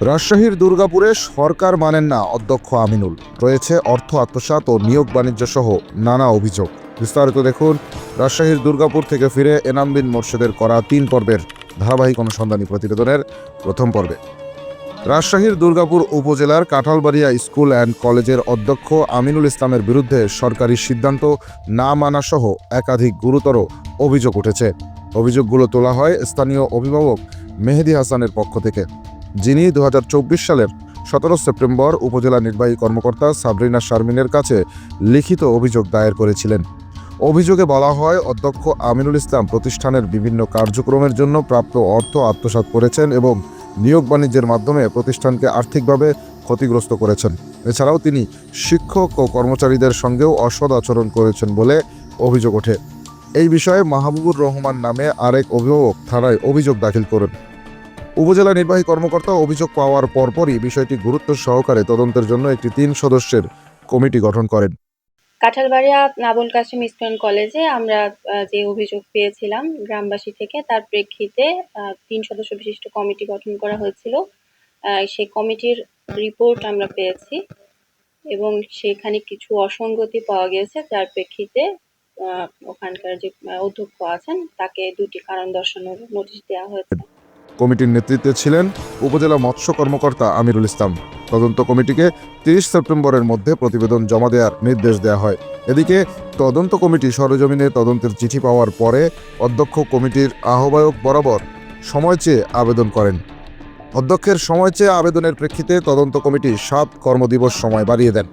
রাজশাহীর দুর্গাপুরে সরকার মানেন না অধ্যক্ষ আমিনুল, রয়েছে অর্থ আত্মসাৎ ও নিয়োগ বাণিজ্য সহ নানা অভিযোগ। বিস্তারিত দেখুন রাজশাহীর দুর্গাপুর থেকে ফিরে এনাম বিন মোর্শেদের করা 3 পর্বের ধারাবাহিক অনুসন্ধানী প্রতিবেদনের প্রথম পর্বে। রাজশাহীর দুর্গাপুর উপজেলার কাঁঠালবাড়িয়া স্কুল অ্যান্ড কলেজের অধ্যক্ষ আমিনুল ইসলামের বিরুদ্ধে সরকারি সিদ্ধান্ত না মানা সহ একাধিক গুরুতর অভিযোগ উঠেছে। অভিযোগগুলো তোলা হয় স্থানীয় অভিভাবক মেহেদী হাসানের পক্ষ থেকে, যিনি 2024 সালের 17 সেপ্টেম্বর উপজেলা নির্বাহী কর্মকর্তা সাবরিনা শারমিনের কাছে লিখিত অভিযোগ দায়ের করেছিলেন। অভিযোগে বলা হয়, অধ্যক্ষ আমিনুল ইসলাম প্রতিষ্ঠানের বিভিন্ন কার্যক্রমের জন্য প্রাপ্ত অর্থ আত্মসাৎ করেছেন এবং নিয়োগ বাণিজ্যের মাধ্যমে প্রতিষ্ঠানকে আর্থিকভাবে ক্ষতিগ্রস্ত করেছেন। এছাড়াও তিনি শিক্ষক ও কর্মচারীদের সঙ্গেও অসৎ আচরণ করেছেন বলে অভিযোগ ওঠে। এই বিষয়ে মাহবুবুর রহমান নামে আরেক অভিভাবক থানায় অভিযোগ দাখিল করেন। উপজেলা নির্বাহী কর্মকর্তা অভিযোগ পাওয়ার পরপরই বিষয়টি গুরুত্ব সহকারে তদন্তের জন্য একটি 3 সদস্যের কমিটি গঠন করেন। কাঁঠালবাড়িয়া আবুল কাসেম স্কুল কলেজে আমরা যে অভিযোগ পেয়েছিলাম গ্রামবাসী থেকে, তার প্রেক্ষিতে 3 সদস্য বিশিষ্ট কমিটি গঠন করা হয়েছিল। সেই কমিটির রিপোর্ট আমরা পেয়েছি এবং সেখানে কিছু অসঙ্গতি পাওয়া গেছে, যার প্রেক্ষিতে ওখানকার যে অধ্যক্ষ আছেন তাকে 2টি কারণ দর্শানোর নোটিশ দেওয়া হয়েছে। কমিটির নেতৃত্বে ছিলেন উপজেলা মৎস্য কর্মকর্তা আমিরুল ইসলাম। তদন্ত কমিটিকে 30 সেপ্টেম্বরের মধ্যে প্রতিবেদন জমা দেওয়ার নির্দেশ দেওয়া হয়। এদিকে তদন্ত কমিটি সরেজমিনে তদন্তের চিঠি পাওয়ার পরে অধ্যক্ষ কমিটির আহ্বায়ক বরাবর সময় চেয়ে আবেদন করেন। অধ্যক্ষের সময় চেয়ে আবেদনের প্রেক্ষিতে তদন্ত কমিটি 7 কর্মদিবস সময় বাড়িয়ে দেন।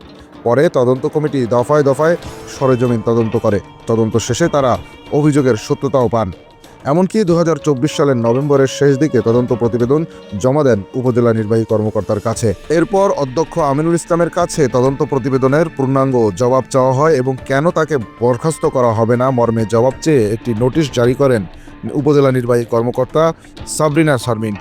পরে তদন্ত কমিটি দফায় দফায় সরেজমিন তদন্ত করে। তদন্ত শেষে তারা অভিযোগের সত্যতাও পান। এমনকি 2024 সালের নভেম্বরের শেষ দিকে তদন্ত প্রতিবেদন জমা দেন উপজেলা নির্বাহী কর্মকর্তার কাছে। এরপর অধ্যক্ষ আমিনুল ইসলামের কাছে তদন্ত প্রতিবেদনের পূর্ণাঙ্গ জবাব চাওয়া হয় এবং কেন তাকে বরখাস্ত করা হবে না মর্মে জবাব চেয়ে একটি নোটিশ জারি করেন উপজেলা নির্বাহী কর্মকর্তা সাবরিনা শারমিন।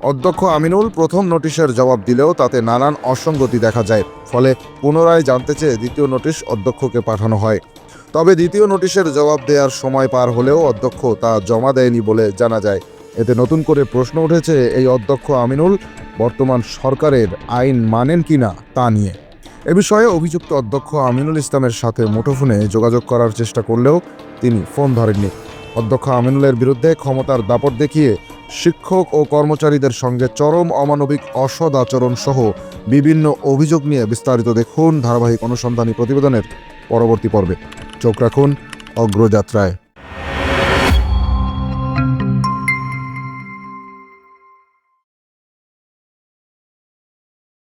অধ্যক্ষ আমিনুল প্রথম নোটিশের জবাব দিলেও তাতে নানান অসঙ্গতি দেখা যায়। ফলে পুনরায় জানতে চেয়ে দ্বিতীয় নোটিশ অধ্যক্ষকে পাঠানো হয়। তবে দ্বিতীয় নোটিশের জবাব দেওয়ার সময় পার হলেও অধ্যক্ষ তা জমা দেয়নি বলে জানা যায়। এতে নতুন করে প্রশ্ন উঠেছে, এই অধ্যক্ষ আমিনুল বর্তমান সরকারের আইন মানেন কিনা তা নিয়ে। এ বিষয়ে অভিযুক্ত অধ্যক্ষ আমিনুল ইসলামের সাথে মুঠোফোনে যোগাযোগ করার চেষ্টা করলেও তিনি ফোন ধরেননি। অধ্যক্ষ আমিনুলের বিরুদ্ধে ক্ষমতার দাপট দেখিয়ে শিক্ষক ও কর্মচারীদের সঙ্গে চরম অমানবিক অসৎ আচরণ সহ বিভিন্ন অভিযোগ নিয়ে বিস্তারিত দেখুন ধারাবাহিক অনুসন্ধানী প্রতিবেদনের পরবর্তী পর্বে। চোখ রাখুন অগ্রযাত্রায়।